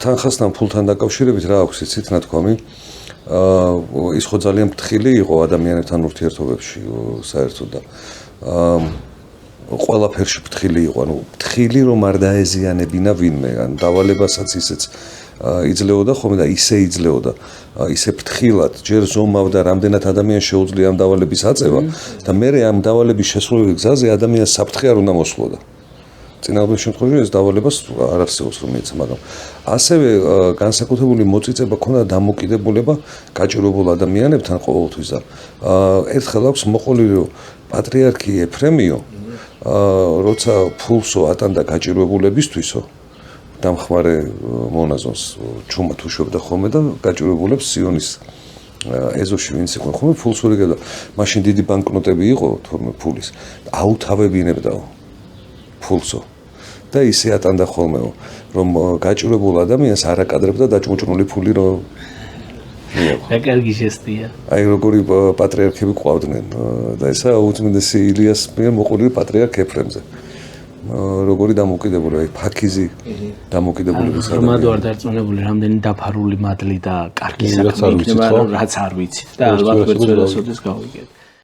თანხასთან ფულთან დაკავშირებით რა აქვს იცით ნათქვამი? ის ხო ძალიან ფრთხილი იყო ადამიანებთან ურთიერთობებში საერთოდ და ყველაფერში ფრთხილი იყო, ანუ ფრთხილი რომ არ დაეზიანებინა ვინმე, ან დავალებასაც ისეც იძლეოდა ხოლმე და ისე იძლეოდა, ისე ფრთხილად, ჯერ ზომავდა რამდენად ადამიანს შეუძლია ამ დავალების აწევა და მე ამ დავალების შესრულების გზაზე ადამიანს საფრთხე არ უნდა მოსვლოდა. წინააღმდეგ შემთხვევაში ეს დავალებას არ არსებობს რომ ეცა, მაგრამ ასევე განსაკუთრებული მოწიწება ქონდა დამოკიდებულება გაჭირვებულ ადამიანებთან ყოველთვის და ერთხელ აქვს მოყოლილი რომ პატრიარქი ეფრემიო როცა ფულსო ატანდა გაჭირვებულებისთვისო დამხმარე მონაზონს ჩუმად უშვებდა ხოლმე და გაჭირვებულებს სიონის ეზოში ვინც იყო ხოლმე ფულს ურიგებდა მაშინ დიდი ბანკნოტები იყო თორმე ფულის აუთავებინებდაო ფულსო და ისე ატანდა ხოლმეო რომ გაჭირვებულ ადამიანს არ აკადრებდა დაჭმუჭნული ფული რომ რა კარგი ჟესტია. აი როგორი პატრიარქები ყვავდნენ და ესა უწმინდესი ილიას მიერ მოყოლილი პატრიარქ ეფრემზე. როგორი დამოკიდებული, აი ფაქიზი დამოკიდებულების ადამიანი. რომადო არ დარწმუნებული, რამდენი დაფარული მადლი და კარგი საქმე იქნება, რაც არ ვიცით და ალბათ ვერცერასოდეს გავიგეთ.